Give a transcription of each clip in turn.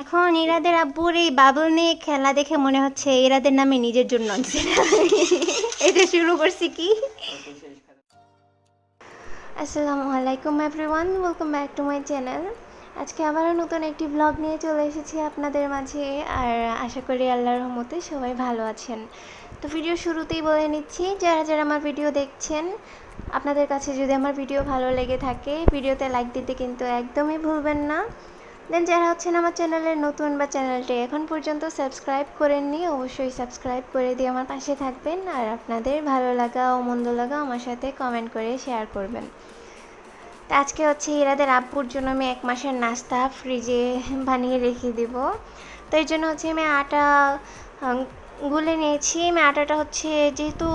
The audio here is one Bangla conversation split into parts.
এখন ইরাদের আব্বুর এই বাবল নিয়ে খেলা দেখে মনে হচ্ছে ইরাদের নামে নিজের জন্য আনছে না। এটা শুরু করছি কি। আসসালামু আলাইকুম everyone, welcome back to my channel. আজকে আবারও নতুন একটি ব্লগ নিয়ে চলে এসেছি আপনাদের মাঝে, আর আশা করি আল্লাহর রহমতে সবাই ভালো আছেন। তো ভিডিও শুরুতেই বলে নিচ্ছি, যারা যারা আমার ভিডিও দেখছেন, আপনাদের কাছে যদি আমার ভিডিও ভালো লেগে থাকে ভিডিওতে লাইক দিতে কিন্তু একদমই ভুলবেন না। দেন যারা হচ্ছেন আমার চ্যানেলের নতুন বা চ্যানেলটি এখন পর্যন্ত সাবস্ক্রাইব করেননি, অবশ্যই সাবস্ক্রাইব করে দিয়ে আমার পাশে থাকবেন, আর আপনাদের ভালো লাগা ও মন্দ লাগা আমার সাথে কমেন্ট করে শেয়ার করবেন। তো আজকে হচ্ছে ইরাদের আব্বুর জন্য আমি 1 মাসের নাস্তা ফ্রিজে বানিয়ে রেখে দেব। তো এই জন্য হচ্ছে আমি আটা গুলে নিয়েছি। আমি আটাটা হচ্ছে যেহেতু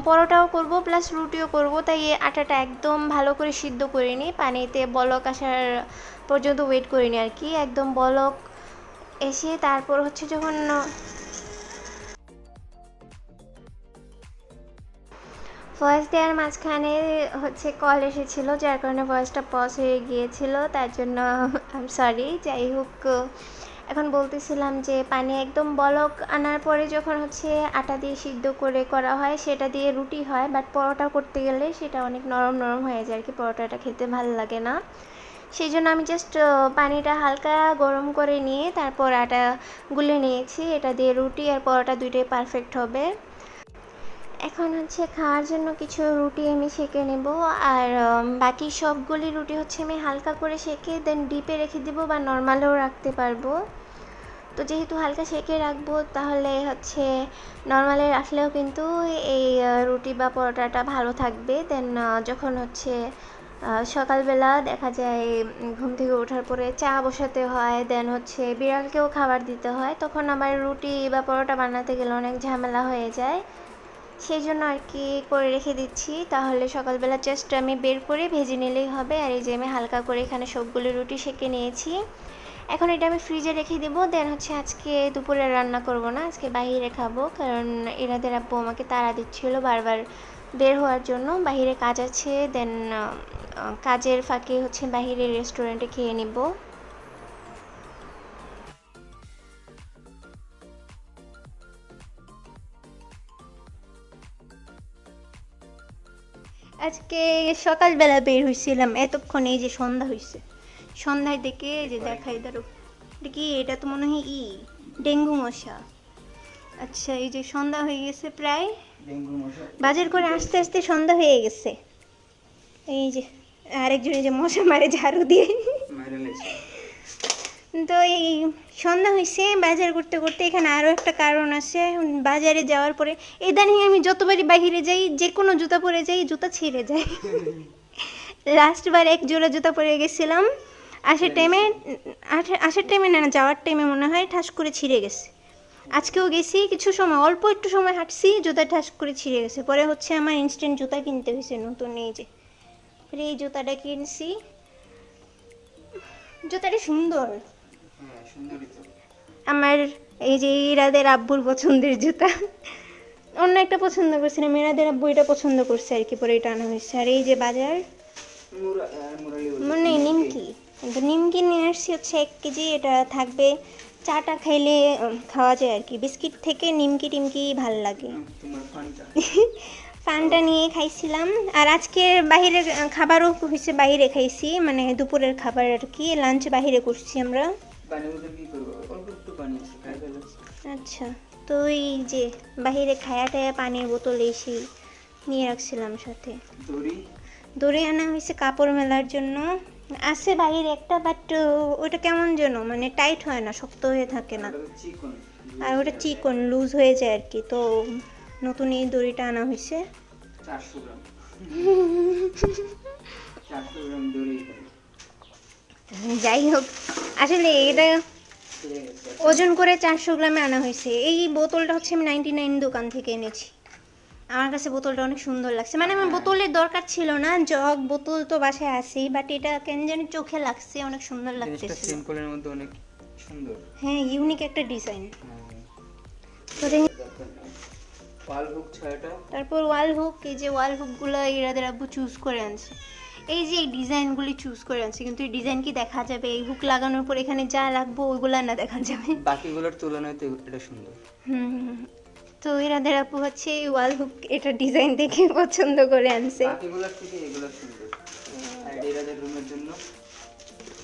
পরোটাও করব প্লাস রুটিও করব, তাই এই আটাটা একদম ভালো করে সিদ্ধ করে নিই, পানিতে বলক আসার পর্যন্ত ওয়েট করিনি আর কি। একদম বলক এসে তারপর হচ্ছে যখন ভয়েস দেওয়ার মাঝখানে হচ্ছে কল এসেছিলো, যার কারণে ভয়েসটা পজ হয়ে গিয়েছিল, তার জন্য আই এম সরি। যাই হোক, এখন বলতেছিলাম যে পানি একদম বলক আনার পরে যখন হচ্ছে আটা দিয়ে সিদ্ধ করে করা হয় সেটা দিয়ে রুটি হয়, বাট পরোটা করতে গেলে সেটা অনেক নরম নরম হয়ে যায় আর কি, পরোটাটা খেতে ভালো লাগে না। সেই জন্য আমি জাস্ট পানিটা হালকা গরম করে নিয়ে তারপর আটা গুলে নিয়েছি। এটা দিয়ে রুটি আর পরোটা দুইটাই পারফেক্ট হবে। এখন হচ্ছে খাওয়ার জন্য কিছু রুটি আমি সেঁকে নেব, আর বাকি সবগুলি রুটি হচ্ছে আমি হালকা করে সেঁকে দেন ডিপে রেখে দেবো, বা নর্মালেও রাখতে পারবো। তো যেহেতু হালকা সেঁকে রাখবো তাহলে হচ্ছে নর্মালে রাখলেও কিন্তু এই রুটি বা পরোটাটা ভালো থাকবে। দেন যখন হচ্ছে সকালবেলা দেখা যায় ঘুম থেকে ওঠার পরে চা বসাতে হয়, দেন হচ্ছে বিড়ালকেও খাবার দিতে হয়, তখন আমার রুটি বা পরোটা বানাতে গেলে অনেক ঝামেলা হয়ে যায়। সেই জন্য আর কি করে রেখে দিচ্ছি, তাহলে সকালবেলা জাস্ট আমি বের করে ভেজে নিলেই হবে। আর এই যে আমি হালকা করে এখানে সবগুলো রুটি সেঁকে নিয়েছি। এখন এটা আমি ফ্রিজে রেখে দেবো। দেন হচ্ছে আজকে দুপুরে রান্না করব না, আজকে বাইরে খাবো, কারণ এনাদের আব্বু আমাকে তাড়া দিচ্ছিল বারবার বের হওয়ার জন্য, বাইরে কাজ আছে। দেন কাজের ফাঁকে হচ্ছে বাইরে রেস্টুরেন্টে খেয়ে নিব। আজকে সকালবেলা বের হয়েছিলাম, এতক্ষণ এই যে সন্ধ্যা হয়েছে, সন্ধ্যায় দেখে যে দেখাই দাঁড়ো, এটা কি, এটা তো মনে হয় ডেঙ্গু মশা। আচ্ছা, এই যে সন্ধ্যা হয়ে গেছে প্রায়, বাজার করে আস্তে আস্তে সন্ধ্যা হয়ে গেছে। এই যে আরেকজন এই যে মশা মারে ঝাড়ু দিয়ে। তো এই সন্ধ্যা হয়েছে, বাজার করতে করতে এখানে আরও একটা কারণ আছে। বাজারে যাওয়ার পরে ইদানিং আমি যতবারই বাহিরে যাই, যে কোনো জুতা পরে যাই, জুতা ছিঁড়ে যায়। লাস্টবার এক জোড়া জুতা পরে গেছিলাম, আসার টাইমে না, যাওয়ার টাইমে মনে হয় ঠাস করে ছিঁড়ে গেছে। আজকেও গেছি, কিছু সময় অল্প একটু সময় হাঁটছি, জুতা ঠাস করে ছিঁড়ে গেছে। পরে হচ্ছে আমার ইনস্ট্যান্ট জুতা কিনতে হয়েছে নতুন, এই যে এই জুতাটা কিনছি। জুতাটা সুন্দর, আমার এই যে ইরাদের আব্বুর পছন্দের জুতা। অন্য একটা পছন্দ করছিলাম, ইরাদের আব্বু এটা পছন্দ করছে আর কি, পরে এটা আনা হয়েছে। আর এই যে বাজার মানে নিমকি, কিন্তু নিমকি নিয়ে আসছি হচ্ছে 1 কেজি। এটা থাকবে, চাটা খাইলে খাওয়া যায় আর কি, বিস্কিট থেকে নিমকি টিমকি ভাল লাগে। পানটা নিয়ে খাইছিলাম। আর আজকে বাইরের খাবারও হয়েছে, বাইরে খাইছি, মানে দুপুরের খাবার আর কি, লাঞ্চ বাইরে করছি আমরা। আচ্ছা, তো এই যে বাইরে খায়া টায়া পানির বোতল এসে নিয়ে রাখছিলাম সাথে। দড়ি আনা হয়েছে কাপড় মেলার জন্য, আছে বাইরে একটা, বাট ওটা কেমন যেন মানে টাইট হয় না, শক্ত হয়ে থাকে না, আর ওটা চিকন লুজ হয়ে যায় আর কি। তো নতুন এই দড়িটা আনা হয়েছে। 400 গ্রাম। যাই হোক, আসলে এটা ওজন করে 400 গ্রামে আনা হয়েছে। এই বোতলটা হচ্ছে আমি 99 দোকান থেকে এনেছি। আমার কাছে বোতলটা অনেক সুন্দর লাগছে, মানে আমার বোতলের দরকার ছিল না, জগ বোতল তো বাসায় আছেই, বাট এটা কেন জানি চোখে লাগছে, অনেক সুন্দর লাগতেছে, সিম্পলের মধ্যে অনেক সুন্দর। হ্যাঁ, ইউনিক একটা ডিজাইন। তো ওয়াল হুক ছাড়াটা, তারপর ওয়াল হুক, এই যে ওয়াল হুকগুলো ইরাদের আব্বু চুজ করে আনছে। এই যে এই ডিজাইনগুলি চুজ করে আনছি, কিন্তু এই ডিজাইন কি দেখা যাবে? এই হুক লাগানোর পর এখানে যা রাখবো ওইগুলা না দেখা যাবে। বাকিগুলোর তুলনায় তো এটা সুন্দর। হুম। তো এরাদের আপু হচ্ছে ওয়াল হুক এটা ডিজাইন দেখে পছন্দ করে আনছে। বাকিগুলোর থেকে এগুলো সুন্দর। আর এরাদের রুমের জন্য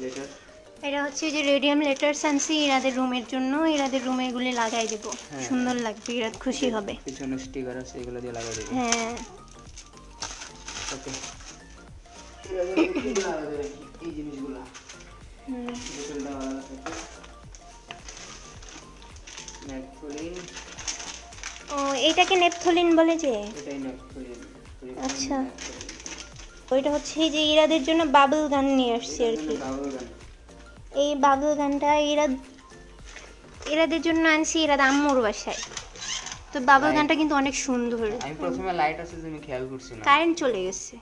লেটার, এটা হচ্ছে যে রেডিয়াম লেটার্স আনছি ইরাদের রুমের জন্য, ইরাদের রুমে এগুলি লাগাই দেবো, সুন্দর লাগবে, ইরাদ খুশি হবে। পিছনে স্টিকার আছে, এগুলো দিয়ে লাগাই দেবো। হ্যাঁ ওকে, এরাদের রুমে লাগাই রাখি এই জিনিসগুলো। বোতলটা আলাদা থাকে। ন্যাপথলিন, ও এইটাকে নেপথলিন বলে যে? এটাই ন্যাপথলিন। আচ্ছা, ওইটা হচ্ছে এই যে ইরাদের জন্য বাবল গান নিয়ে আসছি আর কি। এই বাবল গানটা ইরাদের জন্য আনছি, ইরাদ আম্মুর বাসায়। তো বাবল গানটা কিন্তু অনেক সুন্দর। আমি প্রথমে লাইট আছে তুমি খেয়াল করছি না, কারেন্ট চলে গেছে,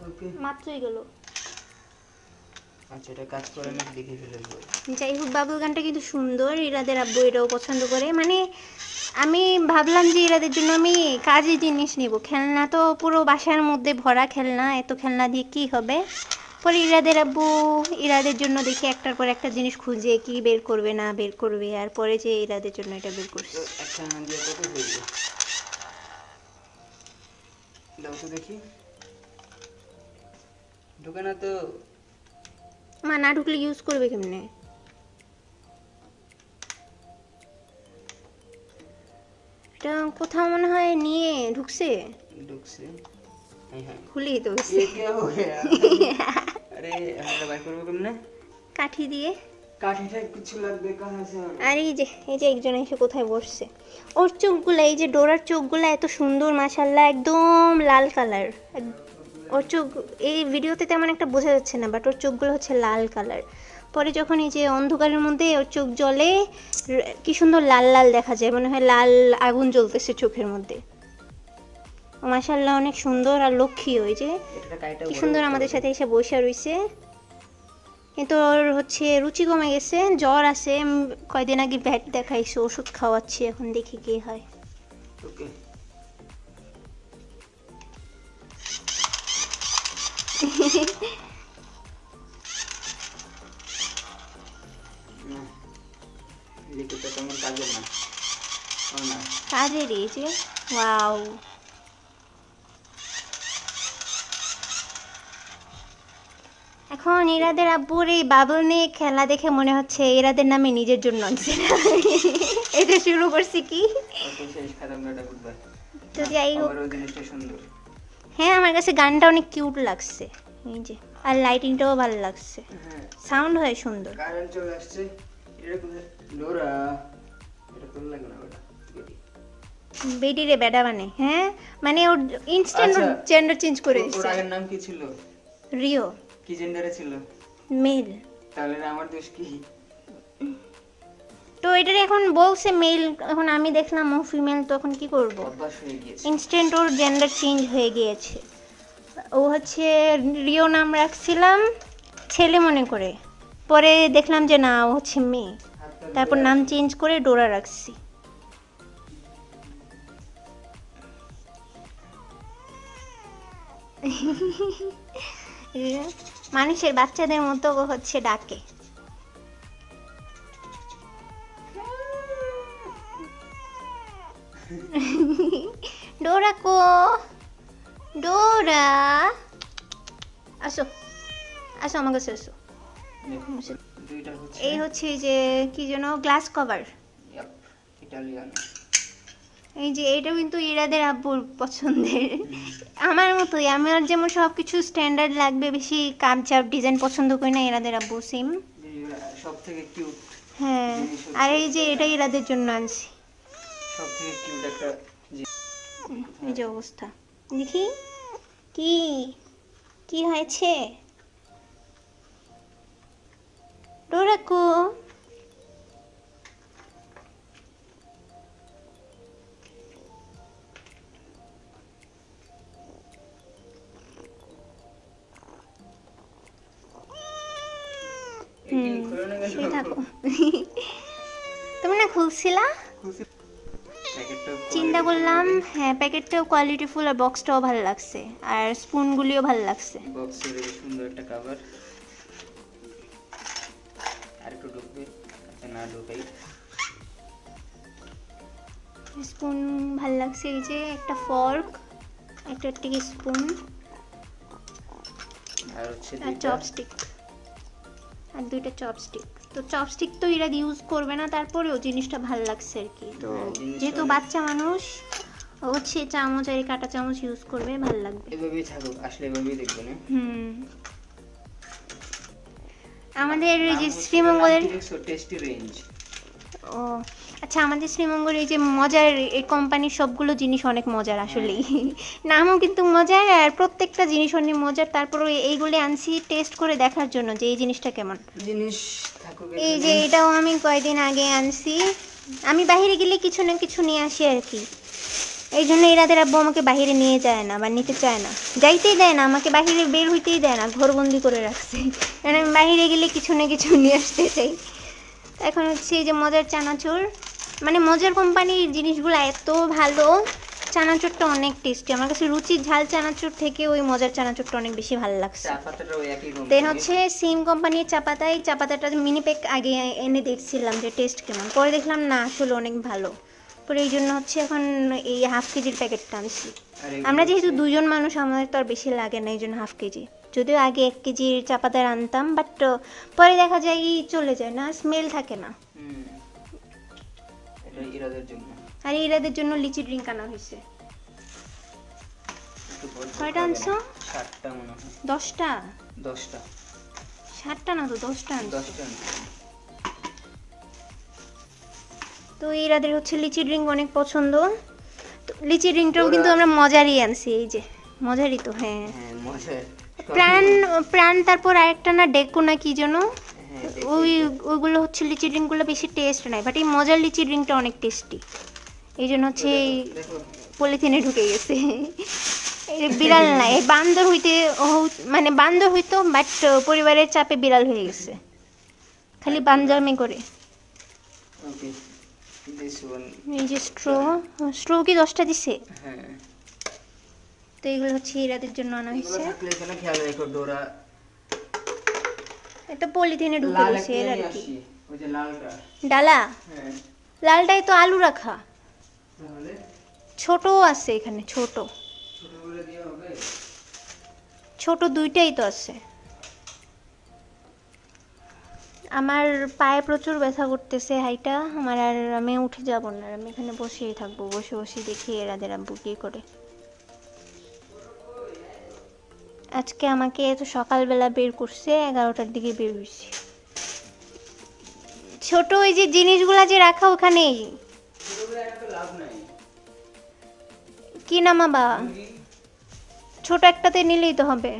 ওকে মাত্রই গেল। আচ্ছা এটা কাজ করে না, দেখে ফেলবো। যাই হোক, বাবল গানটা কিন্তু সুন্দর, ইরাদের আব্বু এটাও পছন্দ করে। মানে আমি ভাবলাম যে ইরাদের জন্য আমি কাজের জিনিস নিব, খেলনা তো পুরো বাসার মধ্যে ভরা খেলনা, এত খেলনা দিয়ে কি হবে। পরে ইরাদের আব্বু ইরাদের জন্য দেখি একটার পর একটা জিনিস খুঁজে কি বের করবে না বের করবে, আর পরে যে ইরাদের জন্য এটা বের করছে। একটা না দিয়ে কত হইল, দাও তো দেখি। ঢোকে না তো। মা না ঢুকলে ইউজ করবে কেমনে? এটা কোথাও মনে হয় নিয়ে ঢুকছে। ঢুকছে, হ্যাঁ হ্যাঁ খুলেই তো গেছে। ये क्या हो गया? अरे আমরা বাইর করব কেমনে? কাঠি দিয়ে। কাঠিটা কিছু লাগবে কাহা সে? আর এই যে একজন এসে কোথায় বসছে। ওর চোখগুলা, এই যে ডোরার চোখগুলা এত সুন্দর মাশাআল্লাহ, একদম লাল কালার। ওর চোখ এই ভিডিওতে তেমন একটা বোঝা যাচ্ছে না, বাট ওর চোখগুলো হচ্ছে লাল কালার। পরে যখন এই যে অন্ধকারের মধ্যে ওর চোখ জ্বলে, কি সুন্দর লাল লাল দেখা যায়, মনে হয় লাল আগুন জ্বলতেছে চোখের মধ্যে। মাশাআল্লাহ অনেক সুন্দর আর লক্ষ্মী। ওই যে কি সুন্দর আমাদের সাথে এসে বসে রইছে। কিন্তু ওর হচ্ছে রুচি কমে গেছে, জ্বর আছে, কয়দিন আগে ভ্যাট দেখাইছে, ওষুধ খাওয়াচ্ছি, এখন দেখি কি হয়। ওকে না, লিখতে তেমন কাজের না, না কাজের এই যে ওয়াও। এখন ইরাদের আব্বুর এই বাবল নিয়ে খেলা দেখে মনে হচ্ছে ইরাদের নামে নিজের জন্য আনছে। এটা শুরু করছি কি। ওকে শেষ খাতাম না, এটা বুঝবা। তো যাই হোক, আমার ওই জিনিসটা সুন্দর। হ্যাঁ আমার কাছে গানটা অনেক কিউট লাগছে, এই যে, আর লাইটিংটাও ভালো লাগছে, হ্যাঁ সাউন্ড হয় সুন্দর। কারেন্ট চলে আসছে। এটা কোথায় লোরা? এটা তোর লাগে না ওটা বেটি। বেডিরে বেডা মানে, হ্যাঁ মানে ওর ইনস্ট্যান্ট আচ্ছা, জেন্ডার চেঞ্জ করে ওর দিচ্ছে। আগের নাম কি ছিল? রিও। কি জেন্ডারে ছিল? মেল। তাহলে আমার দোষ কি? তো এটার এখন বলছে মেল, এখন আমি দেখলাম ও ফিমেল, তো এখন কি করব? অভ্যাস হয়ে গিয়েছে। ইনস্ট্যান্ট ওর জেন্ডার চেঞ্জ হয়ে গিয়েছে। ও হচ্ছে রিও নাম রাখছিলাম ছেলে মনে করে, পরে দেখলাম যে না ও হচ্ছে মেয়ে, তারপর নাম চেঞ্জ করে ডোরা রাখছি। মানুষের বাচ্চাদের মতো ও হচ্ছে ডাকে। ডোরা কো, ডোরা আসো, আসো আমার কাছে আসো। দুইটা হচ্ছে এই হচ্ছে যে কি যেন গ্লাস কভার, ইটালিয়ান। এই যে এটা কিন্তু ইরাদের আব্বুর পছন্দের, আমার মতোই। আমার যেমন সব কিছু স্ট্যান্ডার্ড লাগবে, বেশি কাপচাপ ডিজাইন পছন্দ করি না, ইরাদের আব্বু সেম। সব থেকে কিউট। হ্যাঁ, আর এই যে এটা ইরাদের জন্য আনছি। সব থেকে কিউট একটা এই যে অবস্থা, দেখি কি কি হয়েছে। ডোরাকো, থাকো। তুমি না খুলছিলা? প্যাকেটটা চিন্তা করলাম হ্যাঁ প্যাকেটটাও কোয়ালিটিফুল আর বক্সটাও ভালো লাগছে আর স্পুনগুলিও ভালো লাগছে। বক্সের সুন্দর একটা কভার। আর একটু ঢুকবে, আচ্ছা না ঢুকাই। স্পুন ভালো লাগছে, এই যে একটা ফর্ক, একটা স্পুন আর হচ্ছে আর চপস্টিক, আর দুইটা চপস্টিক। তো চপস্টিক তো এরা ইউজ করবে না, তারপরেও জিনিসটা ভালো লাগছে আর কি। তো যেহেতু বাচ্চা মানুষ হচ্ছে চামচ আর কাঁটা চামচ ইউজ করবে, ভালো লাগবে। এভাবেই থাকুক, আসলে এভাবেই দেখবেন। আমাদের যে শ্রীমঙ্গলের টেস্টি রেঞ্জ। ও আচ্ছা, আমাদের শ্রীমঙ্গলের এই যে মজার এই কোম্পানির সবগুলো জিনিস অনেক মজার আসলেই। নামও কিন্তু মজার আর প্রত্যেকটা জিনিস অনেক মজার। তারপরে এইগুলি আনছি টেস্ট করে দেখার জন্য যে এই জিনিসটা কেমন। জিনিস থাকুক। এই যে এটাও আমি কয়েকদিন আগে আনছি। আমি বাইরে গেলে কিছু না কিছু নিয়ে আসি আর কি। এই জন্য এরাদের আব্বু আমাকে বাইরে নিয়ে যায় না বা নিতে চায় না, যাইতেই দেয় না, আমাকে বাইরে বের হইতেই দেয় না, ঘরবন্দি করে রাখছে। কারণ আমি বাইরে গেলে কিছু না কিছু নিয়ে আসতে চাই। এখন হচ্ছে এই যে মজার চানাচুর, মানে মজার কোম্পানির জিনিসগুলো এত ভালো, চানাচুরটা অনেক টেস্টি। আমার কাছে রুচির ঝাল চানাচুর থেকে ওই মজার চানাচুরটা অনেক বেশি ভালো লাগছে। দেন হচ্ছে সিম কোম্পানির চা পাতাটা মিনি প্যাক আগে এনে দেখছিলাম যে টেস্ট কেমন, পরে দেখলাম না আসলে অনেক ভালো। পরে এই জন্য হচ্ছে এখন এই হাফ কেজির প্যাকেটটা আনছি। আমরা যেহেতু দুজন মানুষ, আমাদের তো আর বেশি লাগে না, এই জন্য হাফ কেজি। যদিও আগে 1 কেজির চা পাতার আনতাম, বাট পরে দেখা যায় চলে যায় না, স্মেল থাকে না। আর ইরাদের জন্য লিচি ড্রিঙ্ক আনা হয়েছে। কয়টা আনছো? 7টা মনে হয়। 10টা? 10টা। 7টা না তো 10টা আনছো। 10টা। তো ইরাদের হচ্ছে লিচি ড্রিঙ্ক অনেক পছন্দ। তো লিচি ড্রিঙ্কটাও কিন্তু আমরা মজারই আনছি, এই যে মজারই তো। হ্যাঁ মজার। প্রাণ তারপর আরেকটা না ডেকো না কি যেন, ওইগুলো হচ্ছে লিচি ড্রিঙ্কগুলো বেশি টেস্ট নাই, বাট এই মজার লিচি ড্রিঙ্কটা অনেক টেস্টি। এই জন্য হচ্ছে পলিথিনে ঢুকে গেছে। বিড়াল না, এই বান্দর হইতে, মানে বান্দর হইতো, বাট পরিবারের চাপে বিড়াল হয়ে গেছে, খালি বান্দরামি করে। এই যে স্ট্রো কি 10টা দিছে? তো এগুলো হচ্ছে ইরাদের জন্য আনা হয়েছে। এটা পলিথিনে ঢুকে গেছে এর আর কি। ডালা? লালটাই তো আলু রাখা, ছোট আছে এখানে, ছোট দুইটাই তো আছে। আমার পায়ে প্রচুর ব্যথা করতেছে, হাইটা আমার, আর আমি উঠে যাব না, আমি এখানে বসেই থাকবো, বসে বসে দেখি এরাদের আব্বু কি করে। আজকে আমাকে তো সকালবেলা বের করছে, 11টার দিকে বের হয়েছি। ছোট ওই যে জিনিসগুলা যে রাখা ওখানেই, কি নামাবা? ছোট একটাতে নিলেই তো হবে।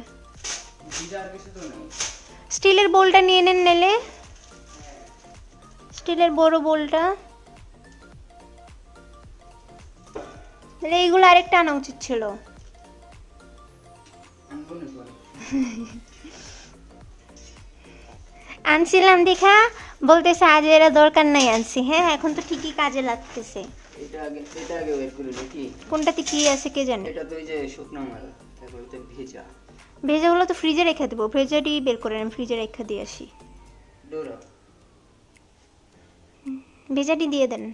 স্টিলের বোলটা নিয়ে নেন, নিলে স্টিলের বড় বোলটা। তাহলে এইগুলো আরেকটা আনা উচিত ছিল। আনছিলাম দেখা বলতেছে আজ এরা দরকার নাই আনছি। হ্যাঁ এখন তো ঠিকই কাজে লাগতেছে। এটা আগে বের করে দেখি কোনটাতে কি আছে কে জানে। এটা তো এই যে শুকনো মাল, তারপর এটা ভেজা। ভেজাগুলো তো ফ্রিজে রেখে দেবো, ভেজাটি বের করে আমি ফ্রিজে রেখে দিয়ে আসি। ডোরা ভেজাটি দিয়ে দেন,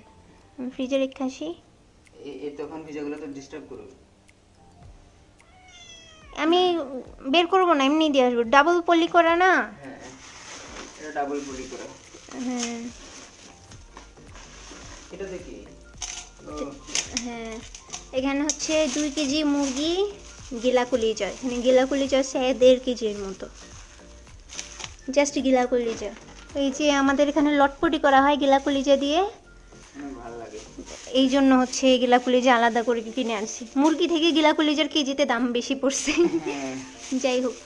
আমি ফ্রিজে রেখে আসি। এই তখন ভেজাগুলো তো ডিস্টার্ব করবে। আমি বের করবো না, এমনি দিয়ে আসবো। ডাবল পলি করা না? হ্যাঁ এটা ডাবল পলি করা। হ্যাঁ এটা দেখি। হ্যাঁ এখানে হচ্ছে 2 কেজি মুরগি গিলা কলিজা, এখানে গিলা কলিজা আছে 1.5 কেজির মতো, জাস্ট গিলা কলিজা। এই যে আমাদের এখানে লটপটি করা হয় গিলা কলিজা দিয়ে, ভালো লাগে, এই জন্য হচ্ছে গিলা কলিজা আলাদা করে কিনে আনছি। মুরগি থেকে গিলা কলিজার কেজিতে দাম বেশি পড়ছে। যাই হোক,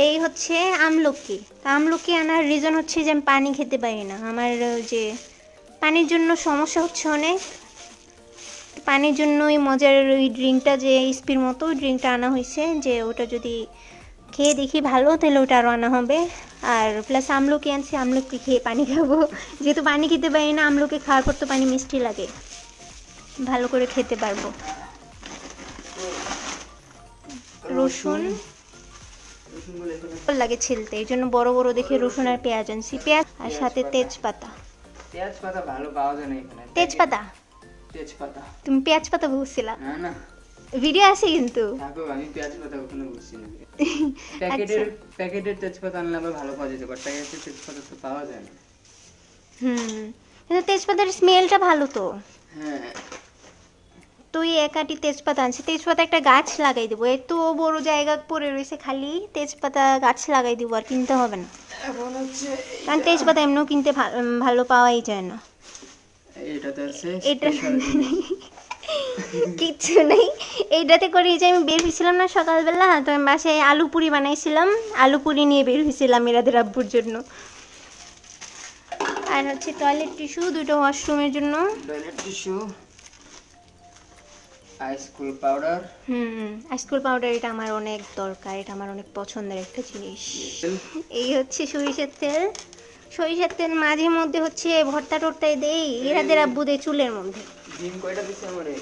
এই হচ্ছে আমলকি। আমলকি আনার রিজন হচ্ছে যে আমি পানি খেতে পারি না, আমার যে পানির জন্য সমস্যা হচ্ছে অনেক। পানির জন্য ওই মজার ওই ড্রিঙ্কটা যে স্পির মতো ওই ড্রিঙ্কটা আনা হয়েছে, যে ওটা যদি খেয়ে দেখি ভালো তাহলে ওটা আরও আনা হবে। আর প্লাস আমলকি আনছি, আমলকি খেয়ে পানি খাবো, যেহেতু পানি খেতে পারি না, আমলকি খাওয়ার পর তো পানি মিষ্টি লাগে। ভালো করে খেতে পারবো। রসুন রসুনগুলো এখানে ভালো লাগে ছিলতে, এই জন্য বড় বড় দেখে রসুন আর পেঁয়াজ আনছি, পেঁয়াজ আর সাথে তেজপাতা। পেঁয়াজ পাতা ভালো পাওয়া যায় না এখানে। তেজপাতা? তেজপাতা তুমি পেঁয়াজ পাতা বলছিলা, না না ভিডিও আছে কিন্তু। থাকো, আমি পেঁয়াজ পাতা কখনো বুঝছি না। আচ্ছা। প্যাকেটের তেজপাতা আনলে আবার ভালো পাওয়া যেতে পারে, প্যাকেটের তেজপাতা তো পাওয়া যায় না। কিন্তু তেজপাতার স্মেলটা ভালো তো। হ্যাঁ তুই একাটি তেজপাতা আনছি, তেজপাতা একটা গাছ লাগাই দেবো, এত বড় জায়গা পড়ে রয়েছে, খালি তেজপাতা গাছ লাগাই দেবো, আর কিনতে হবে না। এখন হচ্ছে কারণ তেজপাতা এমনিও কিনতে ভালো পাওয়াই যায় না। এটাতে আছে এটা স্পেশাল কিচ্ছু নেই, এইটাতে করে যে আমি বের হয়েছিলাম না সকালবেলা, তো আমি বাসায় আলু পুরি বানাইছিলাম, আলু পুরি নিয়ে বের হয়েছিলাম এরাদের আব্বুর জন্য। আর হচ্ছে টয়লেট টিস্যু, দুটো ওয়াশরুমের জন্য। Toilet tissue, আইসকুল powder. আইসকুল পাউডার, এটা আমার অনেক দরকার, এটা আমার অনেক পছন্দের একটা জিনিস। এই হচ্ছে সরিষার তেল, সরিষার তেল মাঝে মধ্যে হচ্ছে ভর্তা টর্তায় দেই, এরাদের আব্বু দেয় চুলের মধ্যে। ভীম কয়টা দিছে আমারে?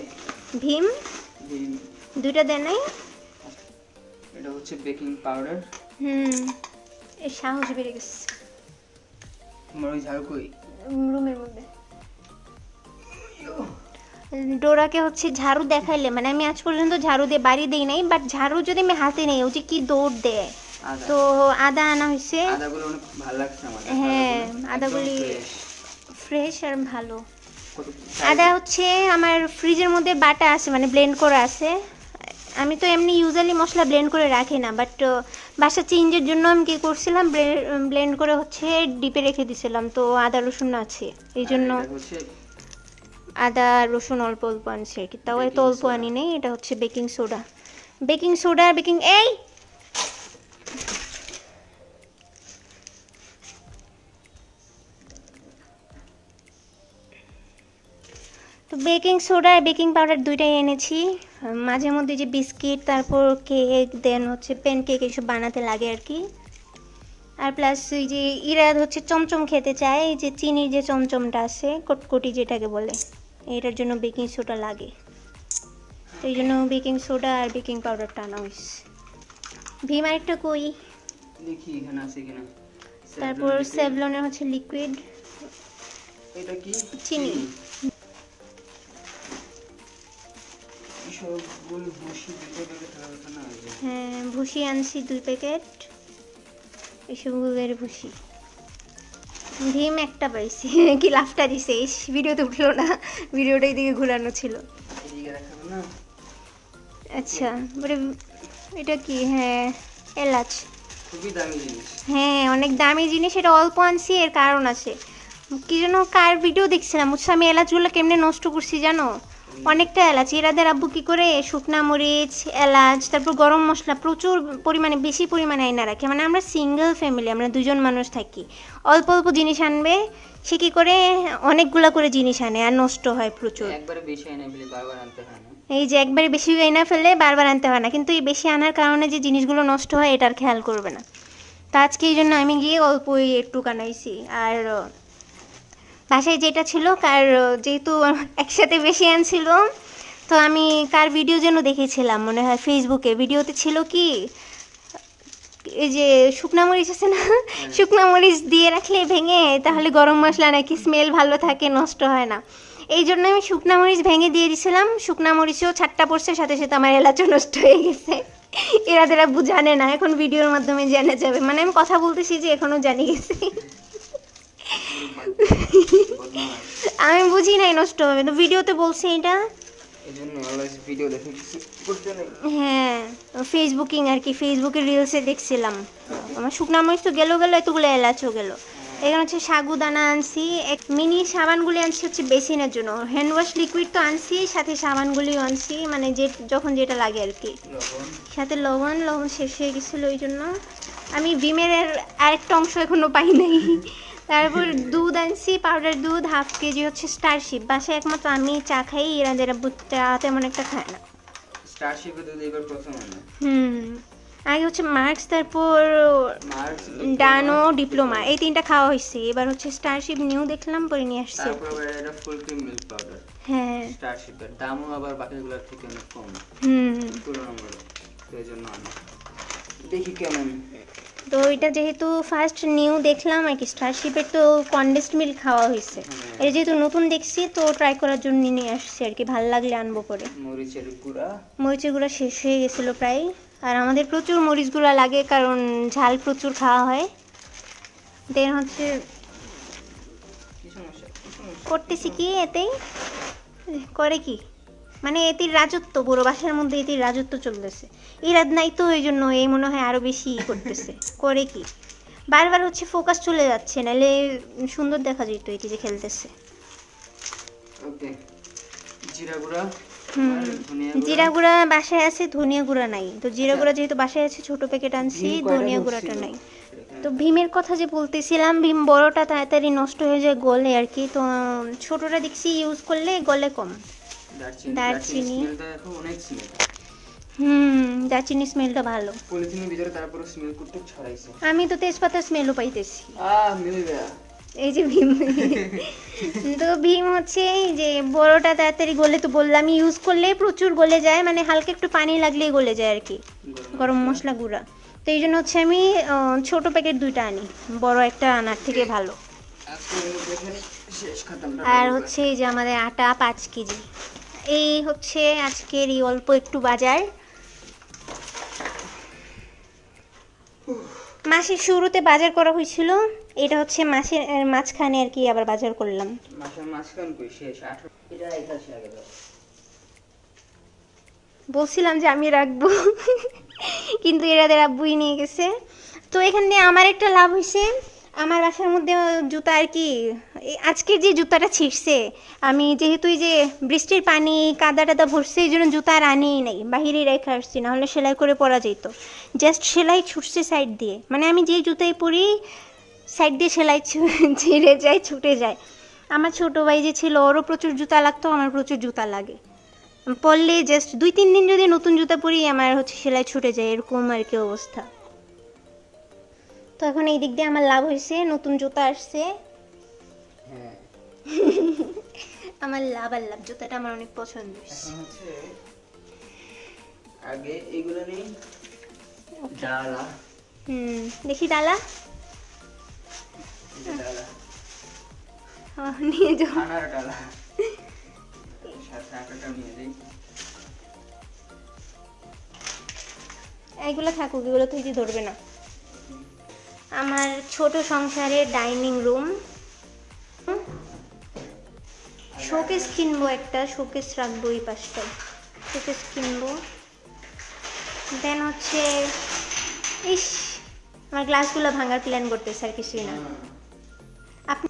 ভীম ভীম 2টা দেয় নাই। এটা হচ্ছে বেকিং পাউডার। এর সাহস বেড়ে গেছে। তোমার ওই ঝাড়ু কই? রুমের মধ্যে। ডোরাকে হচ্ছে ঝাড়ু দেখাইলে, মানে আমি আজ পর্যন্ত ঝাড়ু দিয়ে বাড়ি দিই নাই, বাট ঝাড়ু যদি আমি হাতে নেই, ও যে কি দৌড় দেয়। তো আদা আনা হয়েছে। আদাগুলো অনেক ভালো লাগছে আমার। হ্যাঁ, আদাগুলি ফ্রেশ আর ভালো। আদা হচ্ছে আমার ফ্রিজের মধ্যে বাটা আছে, মানে ব্লেন্ড করা আছে। আমি তো এমনি ইউজুয়ালি মশলা ব্লেন্ড করে রাখি না, বাট বাসা চেঞ্জের জন্য আমি কী করছিলাম, ব্লেন্ড করে হচ্ছে ডিপে রেখে দিয়েছিলাম, তো আদা রসুন আছে এই জন্য। আদা রসুন অল্প অল্প আনছি আর কি, তাও এত অল্প আনি নেই। এটা হচ্ছে baking soda, baking soda baking তো বেকিং সোডা আর বেকিং পাউডার দুইটাই এনেছি। মাঝে মধ্যে যে বিস্কিট, তারপর কেক, দেন হচ্ছে প্যান কেক এইসব বানাতে লাগে আর কি। আর প্লাস ওই যে ইরাদ হচ্ছে চমচম খেতে চায়, এই যে চিনির যে চমচমটা আছে, কটকটি যেটাকে বলে, এটার জন্য বেকিং সোডা লাগে, তো এই জন্য বেকিং সোডা আর বেকিং পাউডারটা আনা হয়েছে। ভীম আরেকটা কই দেখি এখানে আছে কিনা। তারপর সেভলনের হচ্ছে লিকুইড। এটা কি? চিনি। হ্যাঁ, ভুসি আনছি 2 প্যাকেট, এসবের ভুসি। ভীম একটা পাইছি, কি লাফটা দিছে, ভিডিওতে উঠলো না, ভিডিওটা এদিকে ঘোরানো ছিল। আচ্ছা, এটা কি? হ্যাঁ, এলাচ। খুবই দামি জিনিস। হ্যাঁ, অনেক দামি জিনিস, এটা অল্প আনছি, এর কারণ আছে। কি যেন কার ভিডিও দেখছিলাম, বুঝছো আমি এলাচগুলো কেমনে নষ্ট করছি জানো? অনেকটা এলাচ, এরাদের আব্বু কী করে শুকনা মরিচ, এলাচ, তারপর গরম মশলা প্রচুর পরিমাণে, বেশি পরিমাণে আইনা রাখে। মানে আমরা সিঙ্গেল ফ্যামিলি, আমরা 2 জন মানুষ থাকি, অল্প অল্প জিনিস আনবে, সে কী করে অনেকগুলা করে জিনিস আনে আর নষ্ট হয় প্রচুর। একবারে বেশি আনে বলে বারবার আনতে হয় না। এই যে একবারে বেশি আইনা ফেলে বারবার আনতে হয় না, কিন্তু এই বেশি আনার কারণে যে জিনিসগুলো নষ্ট হয় এটার খেয়াল করবে না। তো আজকে এই জন্য আমি গিয়ে অল্পই একটু আনাইছি। আর বাসায় যেটা ছিল, কার যেহেতু একসাথে বেশি আনছিল, তো আমি কার ভিডিও যেন দেখেছিলাম, মনে হয় ফেসবুকে, ভিডিওতে ছিল কি, এই যে শুকনা মরিচ আছে না, শুকনা মরিচ দিয়ে রাখলে ভেঙে, তাহলে গরম মশলা নাকি স্মেল ভালো থাকে, নষ্ট হয় না। এই জন্য আমি শুকনা মরিচ ভেঙে দিয়ে দিয়েছিলাম, শুকনা মরিচও ছাট্টা পড়ছে, সাথে সাথে আমার এলাচও নষ্ট হয়ে গেছে। এরাদের আব্বু জানে না, এখন ভিডিওর মাধ্যমে জেনে যাবে, মানে আমি কথা বলতেছি যে এখনো জানি গেছে। আমি বুঝি নাই নষ্ট হবে, তো ভিডিওতে বলছে এটা। হ্যাঁ, ফেসবুকিং আর কি, ফেসবুকে রিলসে দেখছিলাম। আমার শুকনা মরিচ তো গেল, এতগুলো এলাচও গেল। এখানে হচ্ছে সাগুদানা আনছি, এক মিনি সাবানগুলি আনছি হচ্ছে বেসিনের জন্য, হ্যান্ড ওয়াশ লিকুইড তো আনছি, সাথে সাবানগুলিও আনছি, মানে যে যখন যেটা লাগে আর কি। সাথে লবণ শেষ হয়ে গেছিলো, ওই জন্য আমি ভিমের আরেকটা অংশ এখনও পাই নাই। তারপর দুধ আনছি, পাউডার দুধ 1/2 কেজি হচ্ছে স্টারশিপ। বাসায় একমাত্র আমি চা খাই, এরাদের চা তেমন একটা খায় না। স্টারশিপের দুধ এবার প্রথম আনলাম। আগে হচ্ছে মার্কস, তারপর ডানো, ডিপ্লোমা, এই 3টা খাওয়া হয়েছে। এবার হচ্ছে স্টারশিপ নিউ দেখলাম, পরে নিয়ে আসছি। তারপর এটা ফুল ক্রিম মিল্ক পাউডার। হ্যাঁ। স্টারশিপের দামও আবার বাকিগুলোর থেকে অনেক কম হুম। তুলনামূলক, তো এই জন্য আনা। দেখি কেমন। তো এটা যেহেতু ফার্স্ট নিউ দেখলাম আর কি, স্টারশিপের তো কনডেন্সড মিল্ক খাওয়া হয়েছে, এটা যেহেতু নতুন দেখছি তো ট্রাই করার জন্য নিয়ে আসছি আর কি, ভালো লাগলে আনবো পরে। মরিচের গুঁড়া, মরিচের গুঁড়া শেষ হয়ে গেছিলো প্রায়, আর আমাদের প্রচুর মরিচ গুঁড়া লাগে কারণ ঝাল প্রচুর খাওয়া হয়। দেন হচ্ছে কি সমস্যা করতেছি কি এতেই করে কি, মানে এতির রাজত্ব, পুরো বাসার মধ্যে এতির রাজত্ব চলতেছে। ইরাদ নাই তো এই জন্য এই মনে হয় আরো বেশি করতেছে। করে কি বারবার হচ্ছে ফোকাস চলে যাচ্ছে, নাহলে সুন্দর দেখা যেত এটি যে খেলতেছে। ওকে, জিরা গুঁড়া, হুম, আর ধনিয়া জিরা গুঁড়া বাসায় আছে, ধনিয়া গুঁড়া নাই, তো জিরা আচ্ছা, গুঁড়া যেহেতু বাসায় আছে ছোট প্যাকেট আনছি, ভীম কয়টা ধনিয়া ঢুকছিল? গুঁড়াটা নাই। তো ভীমের কথা যে বলতেছিলাম, ভীম বড়টা তাড়াতাড়ি নষ্ট হয়ে যায় গলে আর কি, তো ছোটটা দেখছি ইউজ করলে গলে কম। দারচিনি, দারচিনি, স্মেলটা দেখো, অনেক স্মেল। দারচিনি স্মেলটা ভালো। পলিথিনের ভিতরে তারপরে স্মেল করতে ছড়াইছে। আমি তো তেজপাতার স্মেলও পাইতেছি। মিল গয়া। এই যে ভীম, তো ভীম হচ্ছে এই যে বড়টা তাড়াতাড়ি গলে, তো বললাম ইউজ করলে প্রচুর গলে যায়, মানে হালকা একটু পানি লাগলেই গলে যায় আর কি, গরম মশলা গুঁড়া। তো এই জন্য হচ্ছে আমি ছোট প্যাকেট 2টা আনি, বড় একটা আনার থেকে ভালো। শেষ খতম। আর হচ্ছে এই যে আমাদের আটা 5 কেজি, এই হচ্ছে আজকের এই অল্প একটু বাজার। মাসের শুরুতে বাজার করা হয়েছিল, এটা হচ্ছে মাসের মাঝখানে আর কি আবার বাজার করলাম। মাসের মাঝখান কই শেষ 18 এটা একাশি আগে দাও। বলছিলাম যে আমি রাখবো, কিন্তু এরাদের আব্বুই নিয়ে গেছে। তো এখান দিয়ে আমার একটা লাভ হয়েছে, আমার বাসার মধ্যে জুতা আর কি, আজকের যে জুতাটা ছিঁড়ছে, আমি যেহেতু এই যে বৃষ্টির পানি কাদা টাদা ভরছে এই জন্য জুতা আর আনিই নাই, বাহিরেই রেখে আসছি, নাহলে সেলাই করে পরা যেত। জাস্ট সেলাই ছুটছে সাইড দিয়ে, মানে আমি যেই জুতাই পরি সাইড দিয়ে সেলাই ছিঁড়ে যায়, ছুটে যায়। আমার ছোটো ভাই যে ছিল ওরও প্রচুর জুতা লাগতো, আমার প্রচুর জুতা লাগে, পরলে জাস্ট 2-3 দিন যদি নতুন জুতা পরি আমার হচ্ছে সেলাই ছুটে যায়, এরকম আর কি অবস্থা। তো এখন এই দিক দিয়ে আমার লাভ হয়েছে, নতুন জুতা আসছে। হ্যাঁ, আমার লাভ আর লাভ, জুতাটা আমার অনেক পছন্দ হয়েছে। এখন হচ্ছে আগে এগুলো নেই, ডালা, দেখি ডালা, এই যে ডালা, নিয়ে যাও। খানার ডালা, সাথে আটাটা নিয়ে যাই। এইগুলো থাকুক, এগুলো তো ইজি ধরবে না। আমার ছোট সংসারের ডাইনিং রুম, শোকেস কিনবো, একটা শোকেস রাখবো এই পাশটায়, শোকেস কিনবো। দেন হচ্ছে ইস, আমার গ্লাসগুলো ভাঙার প্ল্যান করতেছে, আর কিছুই না। আপনি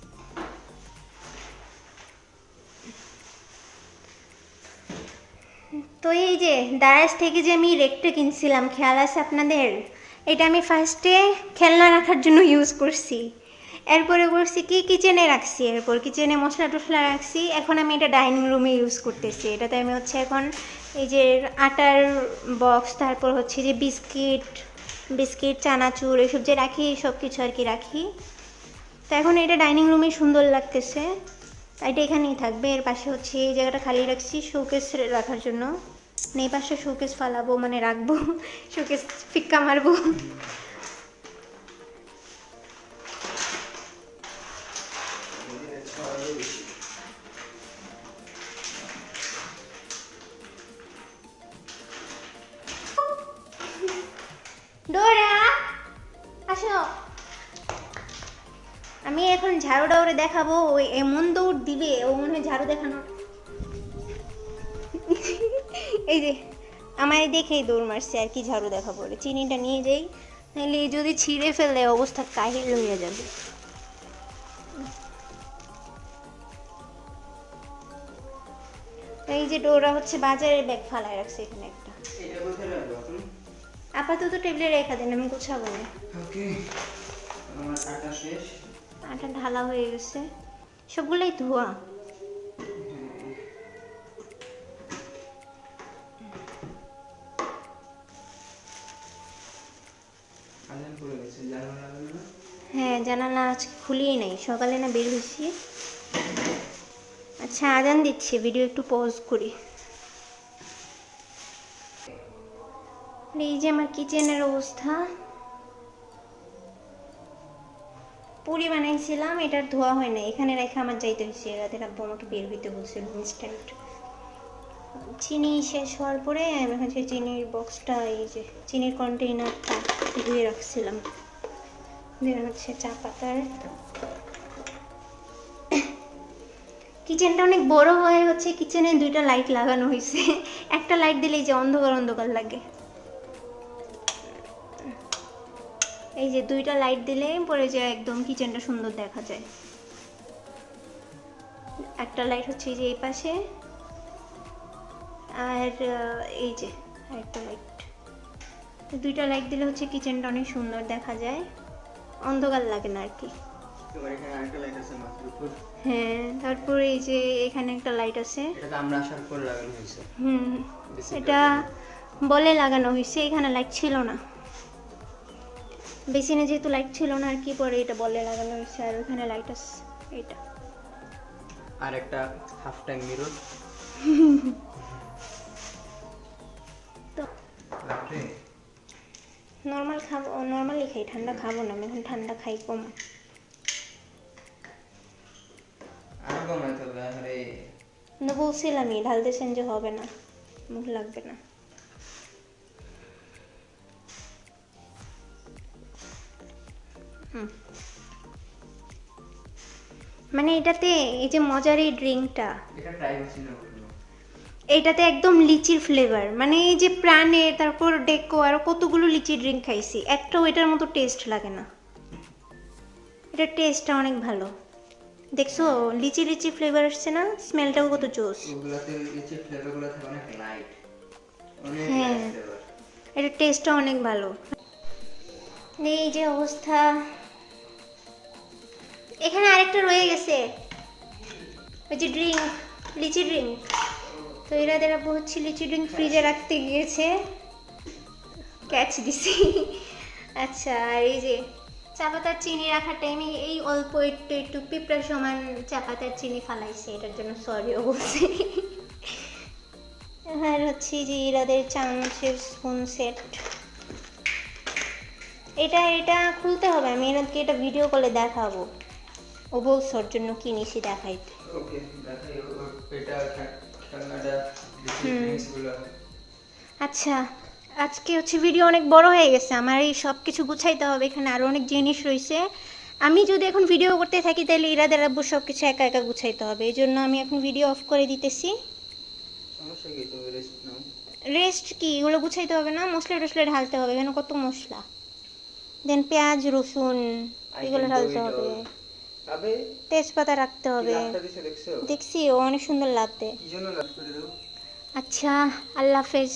তো এই যে দারাজ থেকে যে আমি রেকটা কিনছিলাম, খেয়াল আছে আপনাদের? এটা আমি ফার্স্টে খেলনা রাখার জন্য ইউজ করছি, এরপরে করছি কি কিচেনে রাখছি, এরপর কিচেনে মশলা টশলা রাখছি, এখন আমি এটা ডাইনিং রুমে ইউজ করতেছি। এটাতে আমি হচ্ছে এখন এই যে আটার বক্স, তারপর হচ্ছে যে বিস্কিট চানাচুর এসব যে রাখি, সব কিছু আর কি রাখি। তো এখন এটা ডাইনিং রুমে সুন্দর লাগতেছে, এটা এখানেই থাকবে। এর পাশে হচ্ছে এই জায়গাটা খালি রাখছি শোকেস রাখার জন্য, মানে এই পাশে শোকেস ফালাবো, মানে রাখবো, শোকেস ফিক্কা মারবো। ডোরা আসো, আমি এখন ঝাড়ুটা ওরে দেখাবো, ওই এমন দৌড় দিবে, ও মনে হয় ঝাড়ু দেখানো। এই যে আমায় দেখেই দৌড় মারছে আর কি, ঝাড়ু দেখাবো ওরে, চিনিটা নিয়ে যাই, নাহলে যদি ছিঁড়ে ফেলে অবস্থা কাহিল হয়ে যাবে। এই যে ডোরা হচ্ছে বাজারের ব্যাগ ফালায় রাখছে এখানে একটা, এটা কোথায় রাখবো এখন? আপাতত টেবিলে রেখা দেন, আমি গুছাবো না। ওকে, আমার আটা শেষ। আটা ঢালা হয়ে গেছে, সবগুলোই ধোয়া। আজান পড়ে গেছে, জানালা লাগানো না? হ্যাঁ, জানালা আজকে খুলিই নাই, সকালে না বের হয়েছি, আচ্ছা আজান দিচ্ছে, ভিডিও একটু পজ করি। এই যে আমার কিচেনের অবস্থা, পুরি বানাইছিলাম, এটার ধোয়া হয় না, এখানে রেখে আমার যাইতে হয়েছে, রাতের আব্বু আমাকে বের হইতে বলছিল ইনস্ট্যান্ট। চিনি শেষ হওয়ার পরে আমি হচ্ছে চিনির বক্সটা, এই যে চিনির কন্টেইনারটা ধুয়ে রাখছিলাম। ধুয়ে হচ্ছে চা পাতার। কিচেনটা অনেক বড় হয়ে হচ্ছে কিচেনে 2টা লাইট লাগানো হয়েছে। একটা লাইট দিলেই যে অন্ধকার অন্ধকার লাগে, এই যে 2টা লাইট দিলে পরে যে একদম কিচেনটা সুন্দর দেখা যায়। একটা লাইট হচ্ছে এই যে এই পাশে, আর এই যে আরেকটা লাইট। 2টা লাইট দিলে হচ্ছে কিচেনটা অনেক সুন্দর দেখা যায়, অন্ধকার লাগে না আর কি। তোমার এখানে আরেকটা লাইট আছে মাথার উপর। হ্যাঁ, তারপরে এই যে এখানে একটা লাইট আছে, এটা আমরা আসার পর লাগানো হয়েছে। এটা বলে লাগানো হয়েছে, এখানে লাইট ছিল না, বেসিনে যেহেতু লাইট ছিল না আর কি, পরে এটা বলে লাগানো হয়েছে। আর ওখানে লাইট আছে এটা, আর একটা হাফ টাইম মিরর। তো নর্মাল খাবো, নর্মালি খাই, ঠান্ডা খাবো না আমি এখন, ঠান্ডা খাই কম। আর কমাই তো আরে না বলছিলামই ঢালতেছেন যে হবে না, মুখ লাগবে না। মানে এটাতে এই যে মজার এই ড্রিঙ্কটা, এটা ট্রাই করছি না। এইটাতে একদম লিচির ফ্লেভার, মানে এই যে প্রাণে, তারপর ডেকো, আর কতগুলো লিচি ড্রিঙ্ক খাইছি, একটাও এটার মতো টেস্ট লাগে না। এটার টেস্টটা অনেক ভালো, দেখছো লিচি লিচি ফ্লেভার আসছে না, স্মেলটাও কত জোস। ওগুলাতে লিচি ফ্লেভারগুলো থাকে অনেক লাইট, অনেক হ্যাঁ, লাইট ফ্লেভার। এটার টেস্টটা অনেক ভালো। এই যে অবস্থা, এখানে আরেকটা রয়ে গেছে, ওই যে ড্রিঙ্ক, লিচি ড্রিঙ্ক। তো এরা দেরা হচ্ছে লিচি ড্রিঙ্ক ফ্রিজে রাখতে গিয়েছে, ক্যাচ দিছি। আচ্ছা, আর এই যে চা পাতার চিনি রাখার টাইমে এই অল্প একটু একটু পিঁপড়ার সমান চা পাতার চিনি ফালাইছে, এটার জন্য সরিও বলছি। আর হচ্ছে যে ইরাদের চামচের স্পুন সেট, এটা এটা খুলতে হবে, আমি এরাদকে এটা ভিডিও কলে দেখাবো, ও বলছে ওর জন্য কিনেছি দেখাইতে। ওকে, দেখাই এটা খেলনাটা ডিসপ্লেসগুলো। আচ্ছা, আজকে হচ্ছে ভিডিও অনেক বড় হয়ে গেছে, আমার এই সব কিছু গুছাইতে হবে, এখানে আরও অনেক জিনিস রয়েছে। আমি যদি এখন ভিডিও করতে থাকি তাহলে ইরাদের আব্বু সব কিছু একা একা গুছাইতে হবে, এই জন্য আমি এখন ভিডিও অফ করে দিতেছি। সমস্যা কি, তুমি রেস্ট নাও। রেস্ট কি, এগুলো গুছাইতে হবে না, মশলা টসলা ঢালতে হবে, এখানে কত মশলা, দেন পেঁয়াজ রসুন এগুলো ঢালতে হবে, আবে তেজপাতা রাখতে হবে। লাভটা দিছে দেখছো? দেখছি ও অনেক সুন্দর লাভ দেয়। কি জন্য লাভ করে দাও? আচ্ছা, আল্লাহ হাফেজ।